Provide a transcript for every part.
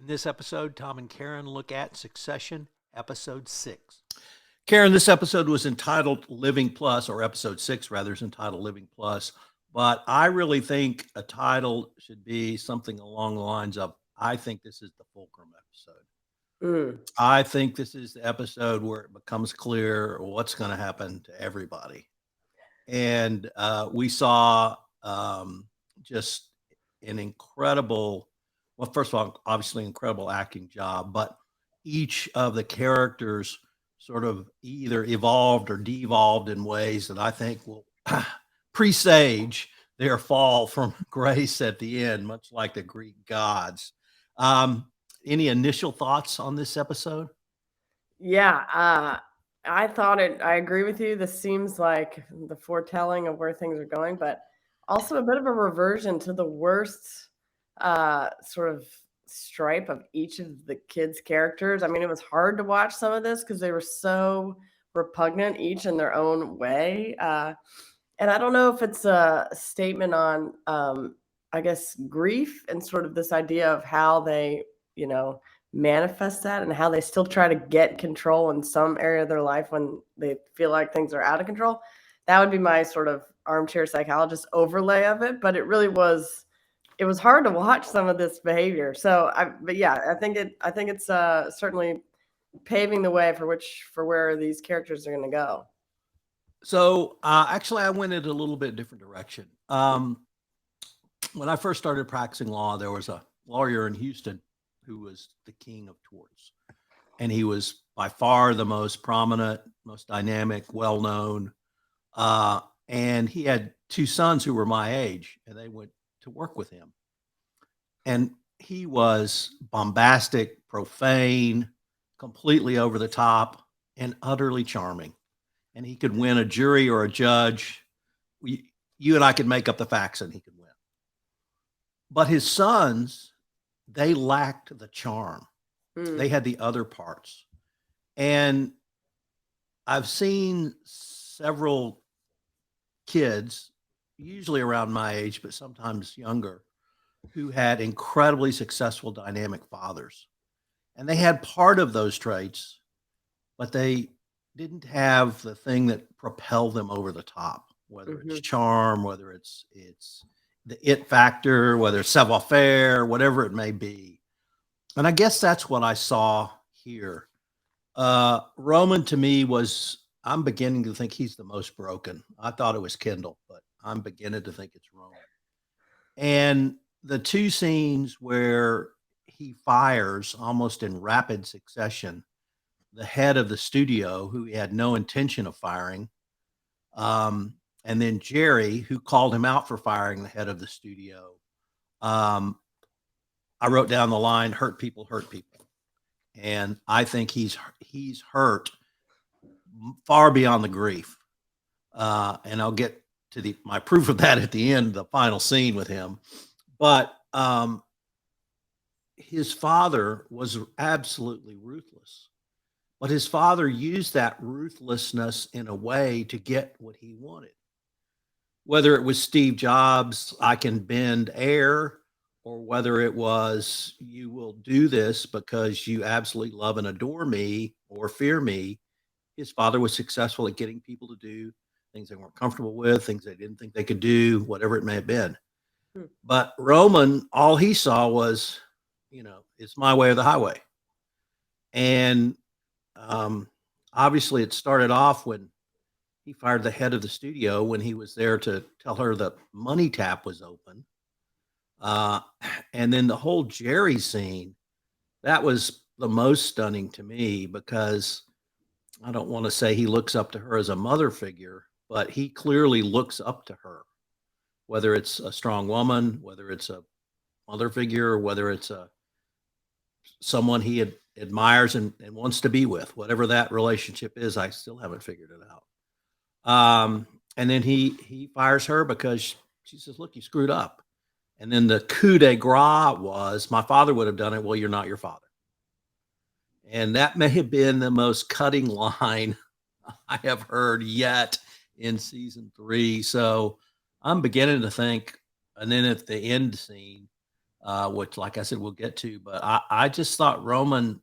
In this episode, Tom and Karen look at Succession, episode 6. Karen, this episode was entitled Living Plus, or episode 6 rather is entitled Living Plus. But I really think a title should be something along the lines of, I think this is the fulcrum episode. I think this is the episode where it becomes clear what's going to happen to everybody. And we saw just an incredible, well, first of all, obviously incredible acting job, but each of the characters sort of either evolved or devolved in ways that I think will presage their fall from grace at the end, much like the Greek gods. Any initial thoughts on this episode? Yeah, I agree with you. This seems like the foretelling of where things are going, but also a bit of a reversion to the worst sort of stripe of each of the kids' characters. I mean, it was hard to watch some of this because they were so repugnant, each in their own way. And I don't know if it's a statement on, I guess, grief and sort of this idea of how they, manifest that and how they still try to get control in some area of their life when they feel like things are out of control. That would be my sort of armchair psychologist overlay of it. But it was hard to watch some of this behavior. But yeah, I think it's certainly paving the way for where these characters are going to go. So actually, I went in a little bit different direction. When I first started practicing law, there was a lawyer in Houston who was the king of torts. And he was by far the most prominent, most dynamic, well-known. And he had two sons who were my age, and they went to work with him. And he was bombastic, profane, completely over the top, and utterly charming. And he could win a jury or a judge. You and I could make up the facts and he could win. But his sons, they lacked the charm. They had the other parts. And I've seen several kids, usually around my age, but sometimes younger, who had incredibly successful dynamic fathers. And they had part of those traits, but they didn't have the thing that propelled them over the top, whether it's charm, whether it's the it factor, whether it's savoir-faire, whatever it may be. And I guess that's what I saw here. Roman to me I'm beginning to think he's the most broken. I thought it was Kendall, but I'm beginning to think it's Roman. And the two scenes where he fires almost in rapid succession the head of the studio, who he had no intention of firing, and then Jerry, who called him out for firing the head of the studio. I wrote down the line, hurt people hurt people. And I think he's hurt far beyond the grief. And I'll get to my proof of that at the end, the final scene with him. But his father was absolutely ruthless. But his father used that ruthlessness in a way to get what he wanted. Whether it was Steve Jobs, I can bend air, or whether it was, you will do this because you absolutely love and adore me or fear me. His father was successful at getting people to do things they weren't comfortable with, things they didn't think they could do, whatever it may have been. But Roman, all he saw was, it's my way or the highway. And obviously it started off when he fired the head of the studio when he was there to tell her the money tap was open. And then the whole Jerry scene, that was the most stunning to me, because I don't want to say he looks up to her as a mother figure, but he clearly looks up to her, whether it's a strong woman, whether it's a mother figure, or whether it's someone he admires and wants to be with, whatever that relationship is. I still haven't figured it out. And then he fires her because she says, look, you screwed up. And then the coup de grace was, my father would have done it. Well, you're not your father. And that may have been the most cutting line I have heard yet in season 3. So I'm beginning to think, and then at the end scene, which, like I said, we'll get to. But I just thought Roman,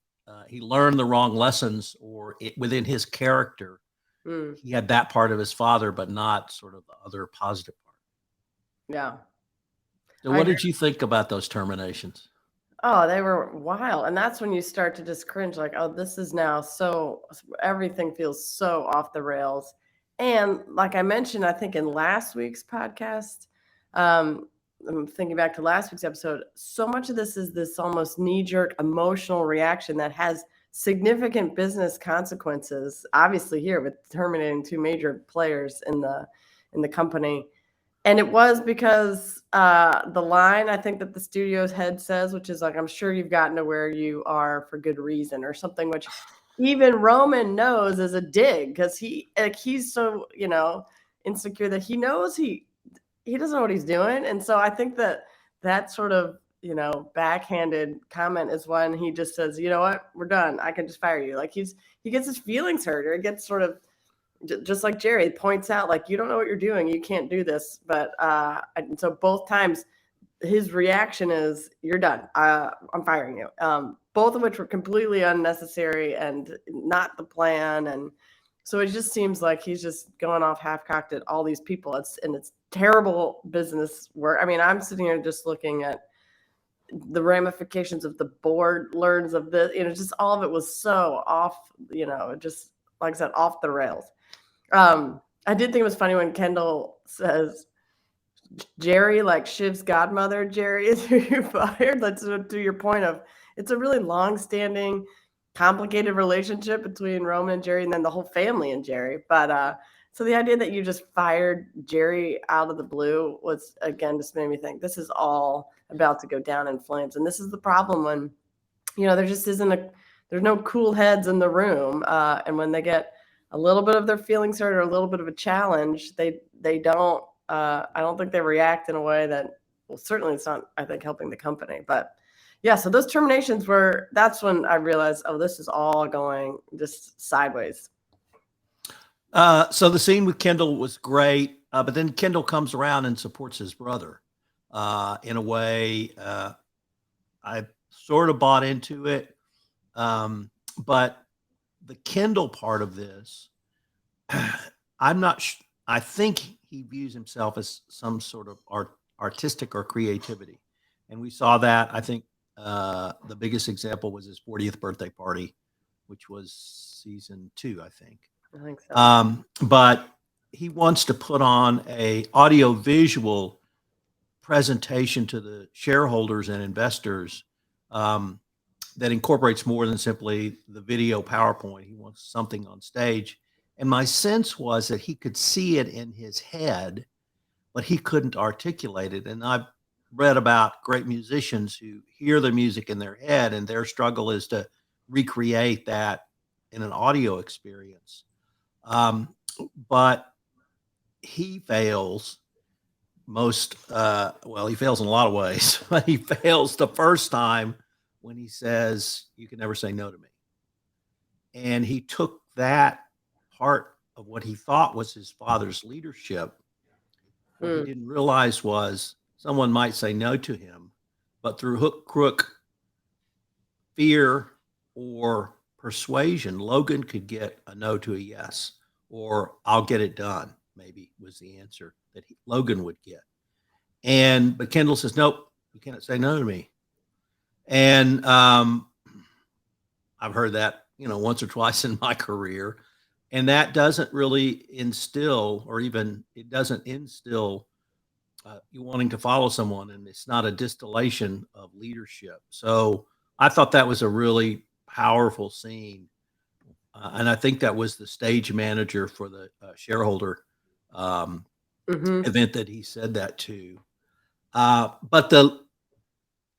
he learned the wrong lessons, or within his character, Mm, he had that part of his father, but not sort of the other positive part. yeah. So, I what agree. did you think about those terminations? Oh, they were wild. And that's when you start to just cringe, like, oh, this is now so, everything feels so off the rails. And like I mentioned, I think in last week's podcast, um, I'm thinking back to last week's episode, so much of this is this almost knee jerk emotional reaction that has significant business consequences, obviously here with terminating two major players in the company. And it was because the line I think that the studio's head says, which is like, I'm sure you've gotten to where you are for good reason, or something, which even Roman knows is a dig, because he's so, insecure that he knows he doesn't know what he's doing. And so I think that that sort of, backhanded comment is when he just says, you know what, we're done. I can just fire you. Like he gets his feelings hurt, or it gets sort of just like Jerry points out, like, you don't know what you're doing, you can't do this. But and so both times his reaction is, you're done, I'm firing you, both of which were completely unnecessary and not the plan. And so it just seems like he's just going off half-cocked at all these people. It's terrible business work. I mean, I'm sitting here just looking at the ramifications of the board learns of this, just all of it was so off, just like I said, off the rails. I did think it was funny when Kendall says, Jerry, like Shiv's godmother, Jerry is who you fired. That's to your point of, it's a really long-standing, complicated relationship between Roman and Jerry, and then the whole family and Jerry. But so the idea that you just fired Jerry out of the blue was, again, just made me think this is all about to go down in flames. And this is the problem when, there just there's no cool heads in the room. And when they get a little bit of their feelings hurt or a little bit of a challenge, they don't, I don't think they react in a way that, well, certainly it's not, I think, helping the company. But yeah, so those terminations that's when I realized, oh, this is all going just sideways. So the scene with Kendall was great, but then Kendall comes around and supports his brother in a way. I sort of bought into it, but the Kendall part of this, I'm not. I think he views himself as some sort of artistic or creativity, and we saw that. I think the biggest example was his 40th birthday party, which was season 2, I think. I think so. But he wants to put on a audio visual presentation to the shareholders and investors that incorporates more than simply the video PowerPoint. He wants something on stage. And my sense was that he could see it in his head, but he couldn't articulate it. And I've read about great musicians who hear the music in their head, and their struggle is to recreate that in an audio experience. But he fails he fails in a lot of ways, but he fails the first time when he says, you can never say no to me. And he took that part of what he thought was his father's leadership. What he didn't realize was someone might say no to him, but through hook, crook, fear, or persuasion, Logan could get a no to a yes, or I'll get it done, maybe was the answer that Logan would get. But Kendall says, nope, you can't say no to me. And I've heard that, once or twice in my career. And that doesn't really instill, or even it doesn't instill you wanting to follow someone. And it's not a distillation of leadership. So I thought that was a really powerful scene. And I think that was the stage manager for the shareholder event that he said that to. But the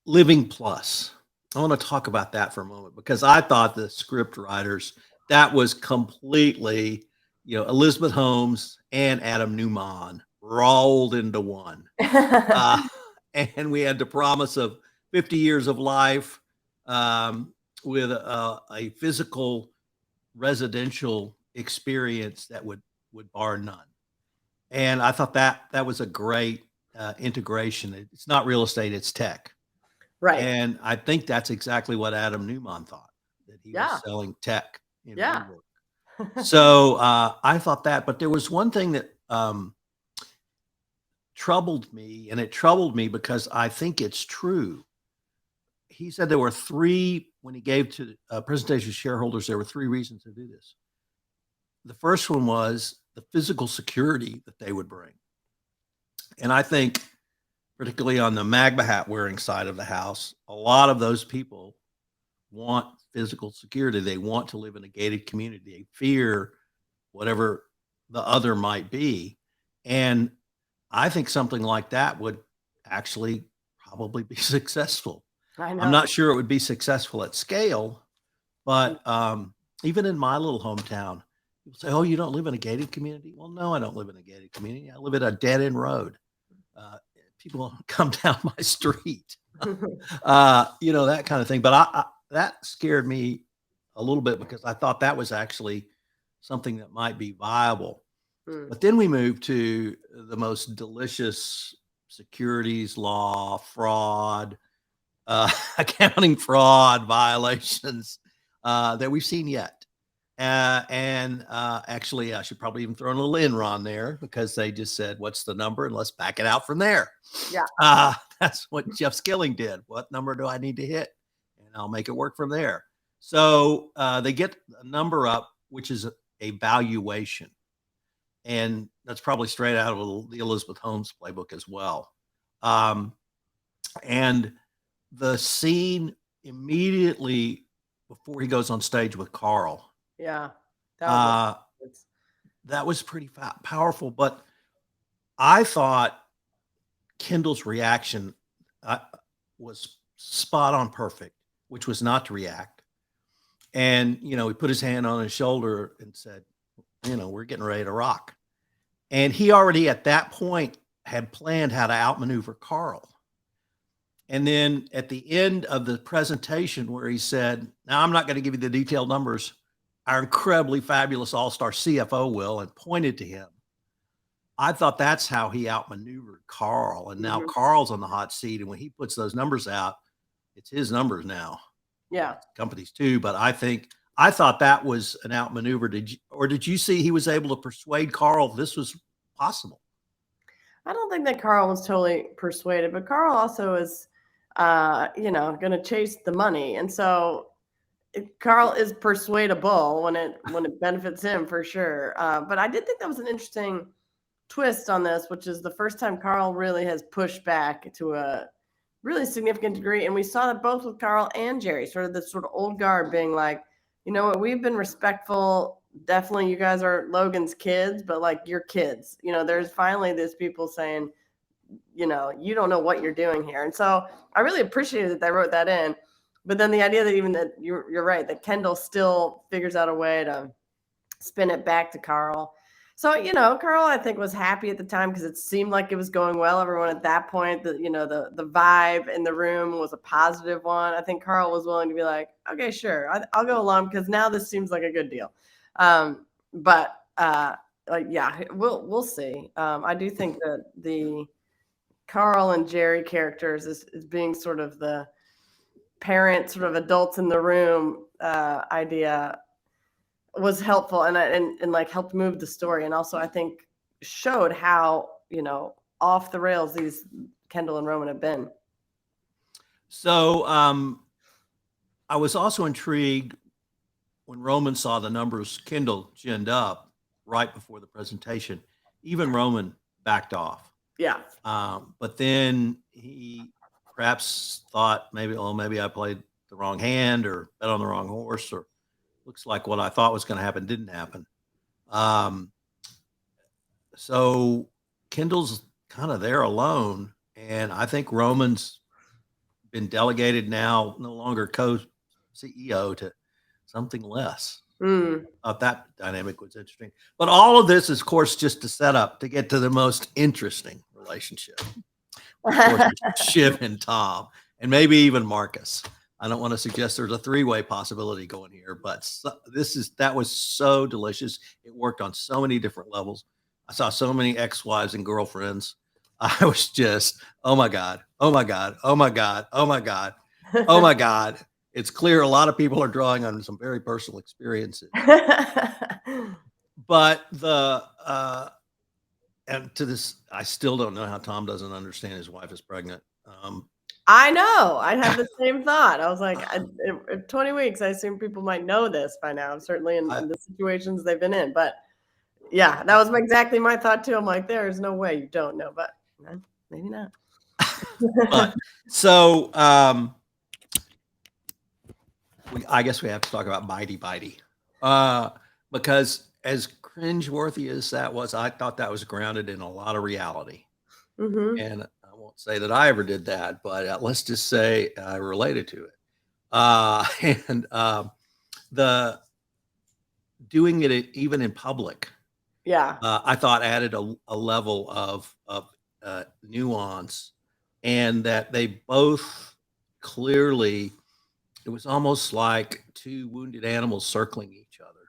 living plus, I want to talk about that for a moment, because I thought the script writers, that was completely, Elizabeth Holmes and Adam Newman rolled into one. And we had the promise of 50 years of life with a physical residential experience that would bar none. And I thought that was a great integration. It's not real estate, it's tech. Right. And I think that's exactly what Adam Newman thought, that he was Yeah. selling tech in Yeah. WeWork. So I thought that, but there was one thing that troubled me, and it troubled me because I think it's true. He said there were three, when he gave to presentation to shareholders, there were three reasons to do this. The first one was the physical security that they would bring. And I think, particularly on the Magma hat wearing side of the house, a lot of those people want physical security. They want to live in a gated community. They fear whatever the other might be. And I think something like that would actually probably be successful. I I'm know. not sure it would be successful at scale, but even in my little hometown, people say, "Oh, you don't live in a gated community?" Well, no, I don't live in a gated community. I live at a dead end road. People come down my street, that kind of thing. But that scared me a little bit because I thought that was actually something that might be viable. Mm. But then we moved to the most delicious securities law, fraud, accounting fraud violations that we've seen yet. Actually, I should probably even throw in a little Enron there because they just said, "What's the number?" and let's back it out from there. Yeah. That's what Jeff Skilling did. What number do I need to hit? And I'll make it work from there. So they get a number up, which is a valuation. And that's probably straight out of the Elizabeth Holmes playbook as well. And the scene immediately before he goes on stage with Carl, Yeah. That was pretty powerful. But I thought Kendall's reaction was spot on perfect, which was not to react. And, he put his hand on his shoulder and said, "We're getting ready to rock." And he already at that point had planned how to outmaneuver Carl. And then at the end of the presentation where he said, "Now I'm not going to give you the detailed numbers, our incredibly fabulous all-star CFO will," and pointed to him. I thought that's how he outmaneuvered Carl. And now Carl's on the hot seat. And when he puts those numbers out, it's his numbers now. Yeah. Companies too. But I thought that was an outmaneuver. Did you see he was able to persuade Carl this was possible? I don't think that Carl was totally persuaded, but Carl also is, going to chase the money. And so Carl is persuadable when it benefits him for sure. But I did think that was an interesting twist on this, which is the first time Carl really has pushed back to a really significant degree. And we saw that both with Carl and Jerry, sort of this sort of old guard being like, "You know what, we've been respectful. Definitely you guys are Logan's kids, but like you're kids." There's finally this people saying, you don't know what you're doing here. And so I really appreciated that they wrote that in. But then the idea that even that you're right, that Kendall still figures out a way to spin it back to Carl. So, Carl, I think, was happy at the time because it seemed like it was going well. Everyone at that point, the vibe in the room was a positive one. I think Carl was willing to be like, "Okay, sure, I'll go along because now this seems like a good deal." But yeah, we'll see. I do think that the Carl and Jerry characters is being sort of the parent, sort of adults in the room idea was helpful and like helped move the story, and also I think showed how off the rails these Kendall and Roman have been. So I was also intrigued when Roman saw the numbers Kendall ginned up right before the presentation. Even Roman backed off. Yeah. But then he perhaps thought maybe I played the wrong hand or bet on the wrong horse, or looks like what I thought was going to happen didn't happen. So Kendall's kind of there alone. And I think Roman's been delegated now, no longer co-CEO, to something less. That dynamic was interesting. But all of this is, of course, just to set up to get to the most interesting relationship. Of course, Shiv and Tom, and maybe even Marcus. I don't want to suggest there's a three-way possibility going here, but that was so delicious. It worked on so many different levels. I saw so many ex-wives and girlfriends I was just, oh my God, oh my God, oh my God, oh my God, oh my God. It's clear a lot of people are drawing on some very personal experiences. But and to this, I still don't know how Tom doesn't understand his wife is pregnant. I know. I had the same thought. I was like, in 20 weeks, I assume people might know this by now, certainly I, in the situations they've been in. But yeah, that was exactly my thought too. I'm like, there's no way you don't know, but maybe not. but so I guess we have to talk about bitey bitey, because as cringeworthy as that was, I thought that was grounded in a lot of reality. Hmm. And I won't say that I ever did that, but let's just say I related to it. And the doing it even in public, Yeah. I thought added a level of nuance, and that they both clearly, it was almost like two wounded animals circling each other,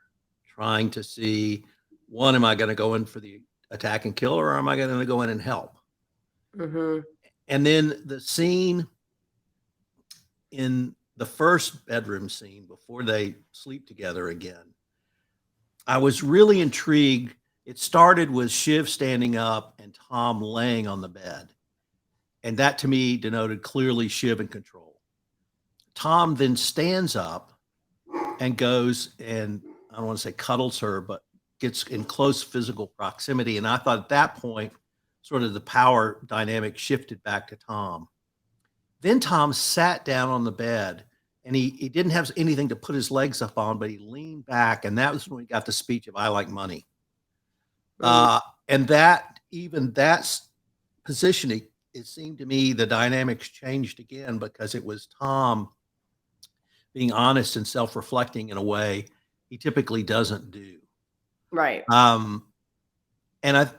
trying to see, one, am I going to go in for the attack and kill, or am I going to go in and help? Hmm. And then the scene in the first bedroom scene before they sleep together again, I was really intrigued. It started with Shiv standing up and Tom laying on the bed. And that to me denoted clearly Shiv in control. Tom then stands up and goes and, I don't want to say cuddles her, but gets in close physical proximity. And I thought at that point, sort of the power dynamic shifted back to Tom. Then Tom sat down on the bed, and he didn't have anything to put his legs up on, but he leaned back. And that was when he got the speech of, I like money. And that, even that positioning, it seemed to me the dynamics changed again, because it was Tom being honest and self-reflecting in a way he typically doesn't do. Right. And I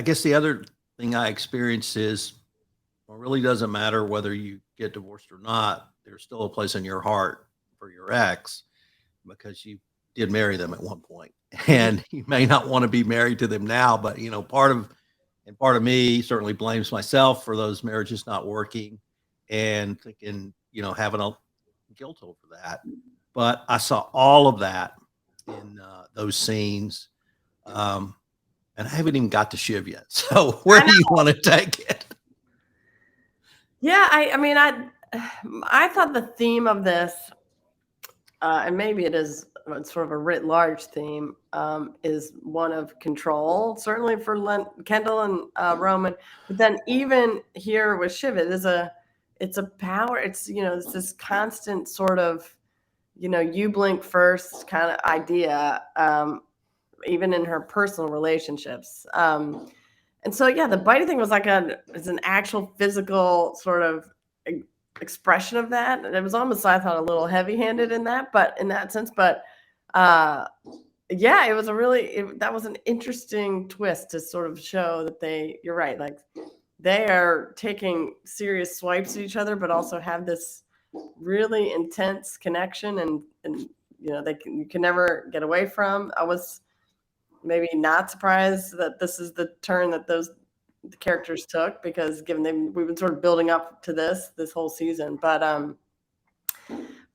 guess the other thing I experienced is, well, it really doesn't matter whether you get divorced or not. There's still a place in your heart for your ex, because you did marry them at one point, and you may not want to be married to them now. But part of me certainly blames myself for those marriages not working, and thinking, having a guilt over that. But I saw all of that in those scenes. And I haven't even got to Shiv yet. So where do you want to take it? Yeah, I mean, I thought the theme of this, and maybe it's sort of a writ large theme, is one of control, certainly for Kendall and Roman. But then even here with Shiv, it's a power. It's this constant sort of, you blink first kind of idea, even in her personal relationships. And so, yeah, the biting thing was it's an actual physical sort of expression of that. And it was almost, I thought, a little heavy handed in that sense. But yeah, it was that was an interesting twist to sort of show that you're right, like they are taking serious swipes at each other, but also have this really intense connection, and you can never get away from. I was maybe not surprised that this is the turn that the characters took, because we've been sort of building up to this whole season. But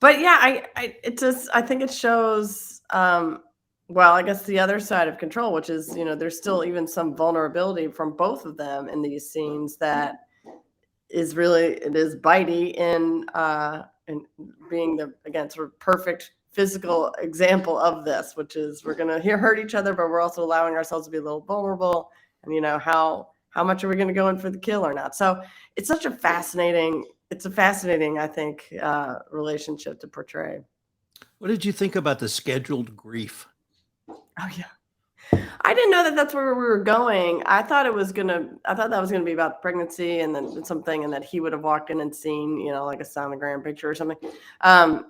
yeah, I think it shows, well, I guess the other side of control, which is, there's still even some vulnerability from both of them in these scenes that is really, it is bitey in being the, again, sort of perfect physical example of this, which is we're going to hurt each other, but we're also allowing ourselves to be a little vulnerable. And how much are we going to go in for the kill or not? So it's a fascinating, I think, relationship to portray. What did you think about the scheduled grief? Oh yeah. I didn't know that that's where we were going. I thought that was gonna be about pregnancy and then something, and that he would have walked in and seen, like a sonogram picture or something. And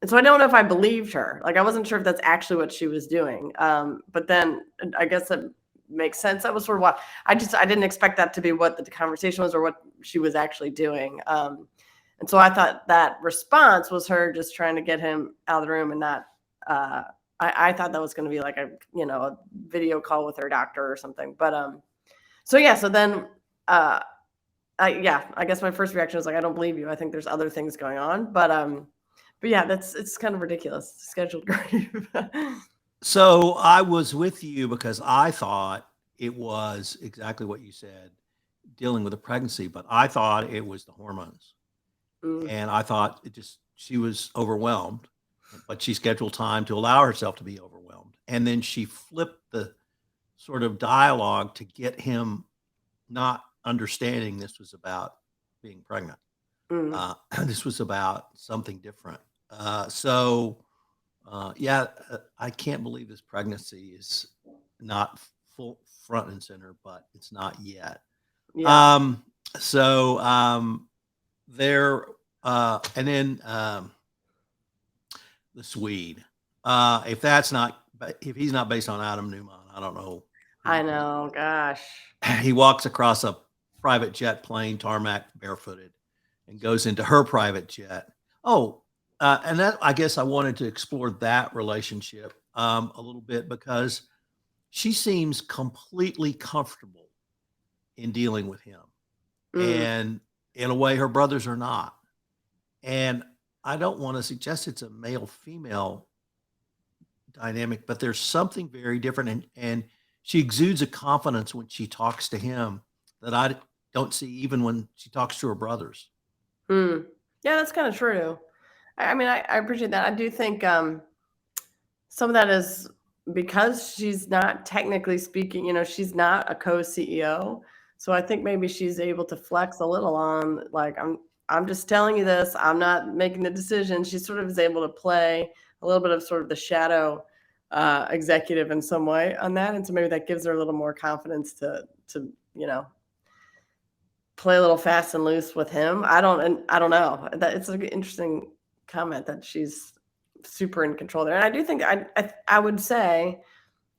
so I don't know if I believed her. Like, I wasn't sure if that's actually what she was doing. But then I guess that makes sense. That was sort of what I didn't expect that to be what the conversation was, or what she was actually doing. And so I thought that response was her just trying to get him out of the room, and not, I thought that was going to be like a video call with her doctor or something. But so yeah, so then Yeah, I guess my first reaction was like, I don't believe you. I think there's other things going on, but yeah, it's kind of ridiculous. Scheduled grief. So I was with you because I thought it was exactly what you said, dealing with a pregnancy, but I thought it was the hormones. Mm, And I thought she was overwhelmed, but she scheduled time to allow herself to be overwhelmed. And then she flipped the sort of dialogue to get him not understanding this was about being pregnant. mm, This was about something different. Yeah, I can't believe this pregnancy is not full front and center, but it's not yet. yeah. Um, so there, and then the Swede. If that's not, if he's not based on Adam Newman, I don't know I who he know. Gosh. He walks across a private jet plane, tarmac, barefooted, and goes into her private jet. Oh, and that I guess I wanted to explore that relationship a little bit because she seems completely comfortable in dealing with him, Mm, and in a way, her brothers are not. And I don't want to suggest it's a male female dynamic, but there's something very different, and she exudes a confidence when she talks to him that I don't see even when she talks to her brothers. mm. Yeah, that's kind of true. I mean, I appreciate that. I do think some of that is because she's not technically speaking, she's not a co-CEO. So I think maybe she's able to flex a little on like I'm just telling you this. I'm not making the decision. She sort of is able to play a little bit of sort of the shadow executive in some way on that. And so maybe that gives her a little more confidence to, play a little fast and loose with him. I don't know. That it's an interesting comment that she's super in control there. And I do think I would say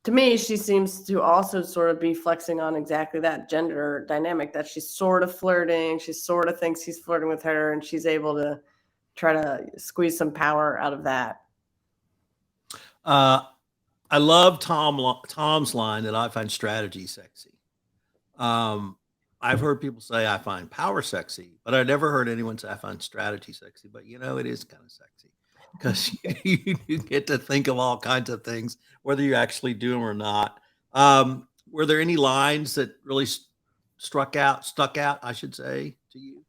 to me she seems to also sort of be flexing on exactly that gender dynamic that she's sort of flirting. She sort of thinks he's flirting with her and she's able to try to squeeze some power out of that. Uh, I love Tom's line that I find strategy sexy. Um, I've heard people say I find power sexy, but I never heard anyone say I find strategy sexy. But it is kind of sexy because you get to think of all kinds of things, whether you actually do them or not. Were there any lines that really stuck out, I should say, to you?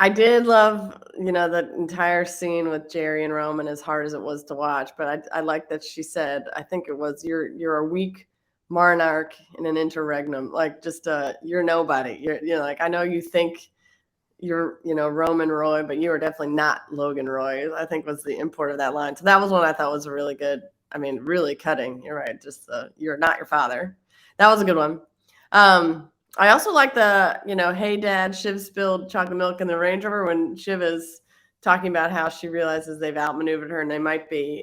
I did love, the entire scene with Jerry and Roman, as hard as it was to watch. But I like that she said, I think it was, you're a weak monarch in an interregnum, like just you're nobody. You're like, I know you think you're, Roman Roy, but you are definitely not Logan Roy, I think was the import of that line. So that was one I thought was a really good, I mean, really cutting. You're right. Just you're not your father. That was a good one. I also like the, hey dad, Shiv spilled chocolate milk in the Range Rover when Shiv is talking about how she realizes they've outmaneuvered her and they might be,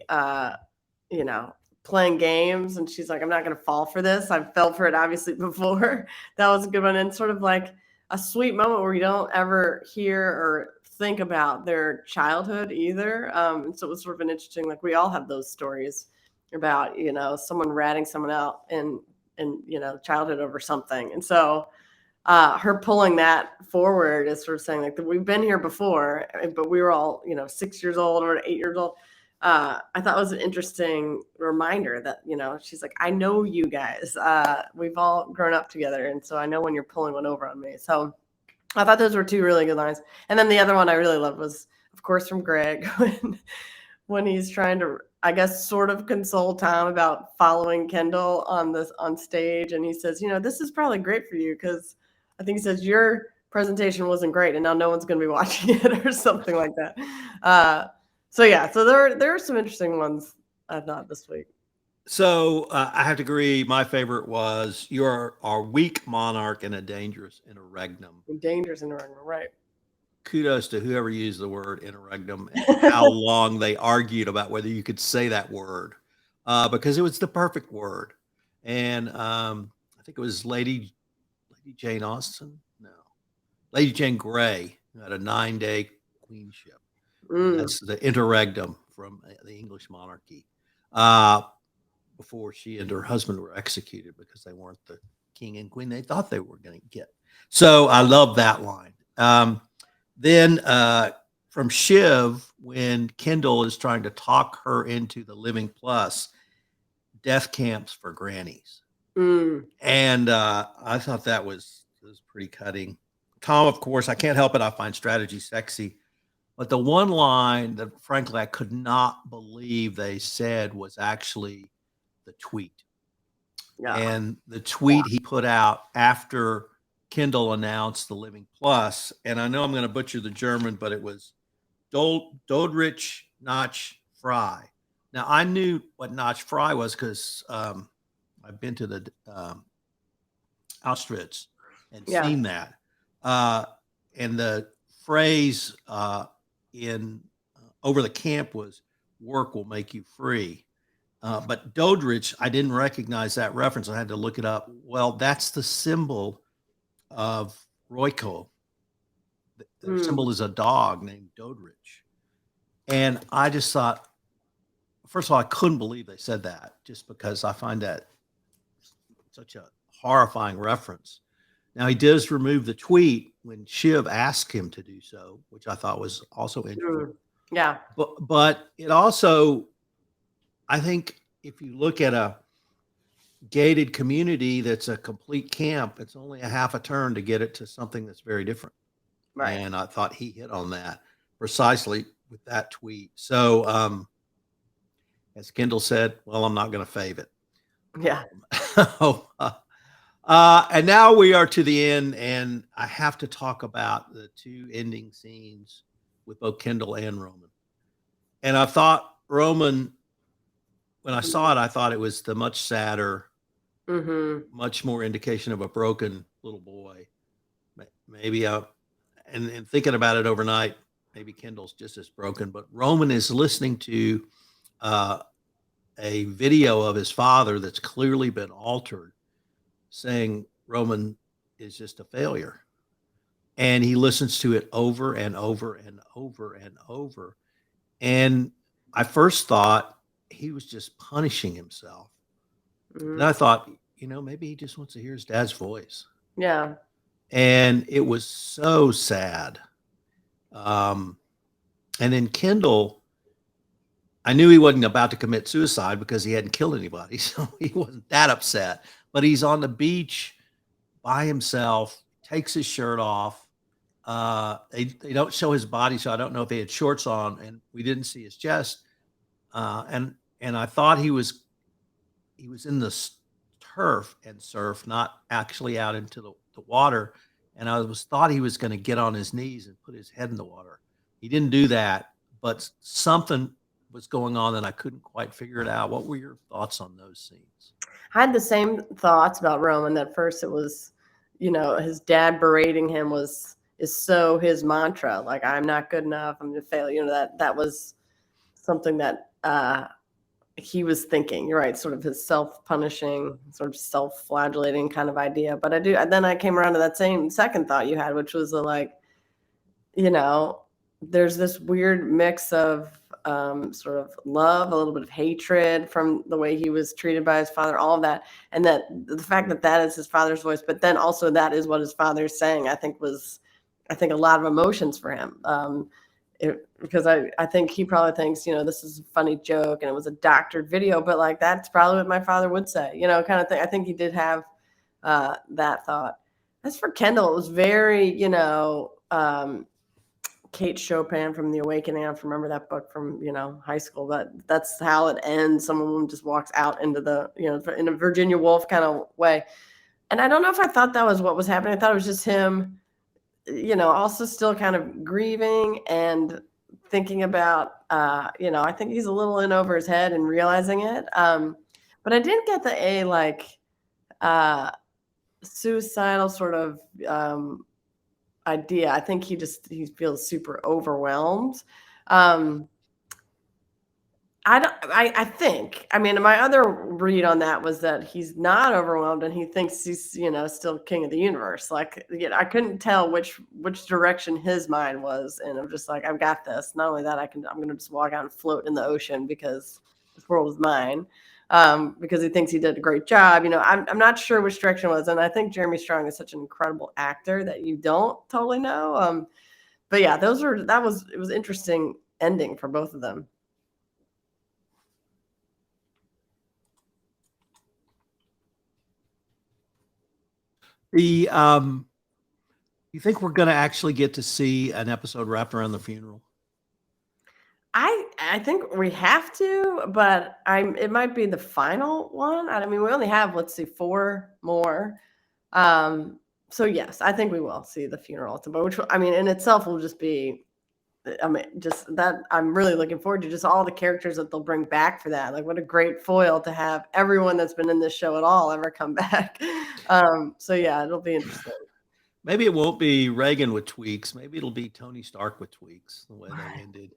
you know, playing games. And she's like, I'm not going to fall for this. I've fell for it obviously before. That was a good one. And sort of like a sweet moment where you don't ever hear or think about their childhood either. And so it was sort of an interesting, like we all have those stories about, someone ratting someone out in childhood over something. And so her pulling that forward is sort of saying like we've been here before, but we were all 6 years old or 8 years old. I thought it was an interesting reminder that she's like, I know you guys. We've all grown up together, and so I know when you're pulling one over on me. So I thought those were two really good lines. And then the other one I really loved was, of course, from Greg when he's trying to, I guess, sort of console Tom about following Kendall on stage, and he says, this is probably great for you because I think he says your presentation wasn't great, and now no one's going to be watching it or something like that. So yeah, so there are some interesting ones I thought this week. So I have to agree. My favorite was you're a weak monarch and a dangerous interregnum. Dangerous in the ring, right? Kudos to whoever used the word interregnum and how long they argued about whether you could say that word because it was the perfect word. And I think it was Lady Jane Austen. No, Lady Jane Grey, who had a 9-day queenship. And Mm, that's the interregnum from the English monarchy. Uh, Before she and her husband were executed because they weren't the king and queen they thought they were going to get. So I love that line. Then from Shiv, when Kendall is trying to talk her into the Living Plus, death camps for grannies. Mm, And I thought that was pretty cutting. Tom, of course, I can't help it. I find strategy sexy. But the one line that, frankly, I could not believe they said was actually the tweet. yeah. And the tweet he put out after Kindle announced the Living Plus, and I know I'm going to butcher the German, but it was Dodrich Notch Fry. Now I knew what Notch Fry was because I've been to the Auschwitz and Yeah. seen that. Uh, and the phrase in over the camp was "work will make you free." But Dodrich, I didn't recognize that reference. I had to look it up. Well, that's the symbol of Royko. Their Mm, symbol is a dog named Dodrich. And I just thought, first of all, I couldn't believe they said that just because I find that such a horrifying reference. Now, he does remove the tweet when Shiv asked him to do so, which I thought was also interesting. mm, yeah. But it also, I think, if you look at a gated community that's a complete camp, it's only a half a turn to get it to something that's very different. Right. And I thought he hit on that precisely with that tweet. So, as Kendall said, well, I'm not going to fave it. Yeah. And now we are to the end, and I have to talk about the two ending scenes with both Kendall and Roman. And I thought Roman, when I saw it, I thought it was the much sadder, Mm-hmm. much more indication of a broken little boy. Maybe and thinking about it overnight, maybe Kendall's just as broken, but Roman is listening to a video of his father that's clearly been altered, saying Roman is just a failure. And he listens to it over and over and over and over. And I first thought he was just punishing himself. Mm-hmm. Then I thought, maybe he just wants to hear his dad's voice. Yeah. And it was so sad. And then Kendall, I knew he wasn't about to commit suicide because he hadn't killed anybody. So he wasn't that upset. But he's on the beach by himself, takes his shirt off. They don't show his body, so I don't know if he had shorts on, and we didn't see his chest. And I thought he was in the turf and surf, not actually out into the water. And I thought he was going to get on his knees and put his head in the water. He didn't do that, but something was going on and I couldn't quite figure it out. What were your thoughts on those scenes? I had the same thoughts about Roman. At first it was, his dad berating him is so his mantra, like, I'm not good enough, I'm gonna fail. That was something that he was thinking. You're right, sort of his self-punishing, sort of self-flagellating kind of idea. But then I came around to that same second thought you had, which was there's this weird mix of sort of love, a little bit of hatred from the way he was treated by his father, all of that. And that the fact that is his father's voice, but then also that is what his father's saying, I think a lot of emotions for him. Because I think he probably thinks, this is a funny joke and it was a doctored video, but like, that's probably what my father would say, kind of thing. I think he did have that thought. As for Kendall, it was very, Kate Chopin from The Awakening. I don't remember that book from, high school, but that's how it ends. Some of them just walks out into the, in a Virginia Woolf kind of way. And I don't know if I thought that was what was happening. I thought it was just him, also still kind of grieving and thinking about, I think he's a little in over his head and realizing it. But I didn't get the suicidal sort of idea. I think he feels super overwhelmed. I think, my other read on that was that he's not overwhelmed and he thinks he's, still king of the universe. Like, I couldn't tell which direction his mind was. And I'm just like, I've got this. Not only that, I'm going to just walk out and float in the ocean because this world is mine. because he thinks he did a great job. I'm not sure which direction it was, and I think Jeremy Strong is such an incredible actor that you don't totally know. But yeah, it was interesting ending for both of them. The you think we're going to actually get to see an episode wrapped around the funeral? I think we have to, but it might be the final one. I mean, we only have, let's see, 4 more. So yes, I think we will see the funeral, but which, I mean, in itself will just be, I mean, just that I'm really looking forward to just all the characters that they'll bring back for that. Like, what a great foil to have everyone that's been in this show at all ever come back. So yeah, it'll be interesting. Maybe it won't be Reagan with tweaks. Maybe it'll be Tony Stark with tweaks, the way they ended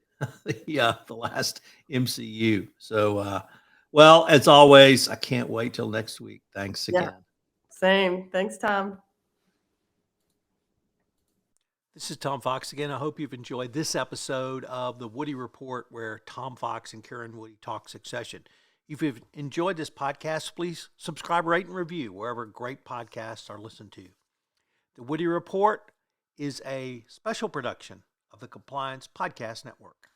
the last MCU. So, well, as always, I can't wait till next week. Thanks again. Yeah, same. Thanks, Tom. This is Tom Fox again. I hope you've enjoyed this episode of the Woody Report, where Tom Fox and Karen Woody talk Succession. If you've enjoyed this podcast, please subscribe, rate, and review wherever great podcasts are listened to. The Woody Report is a special production of the Compliance Podcast Network.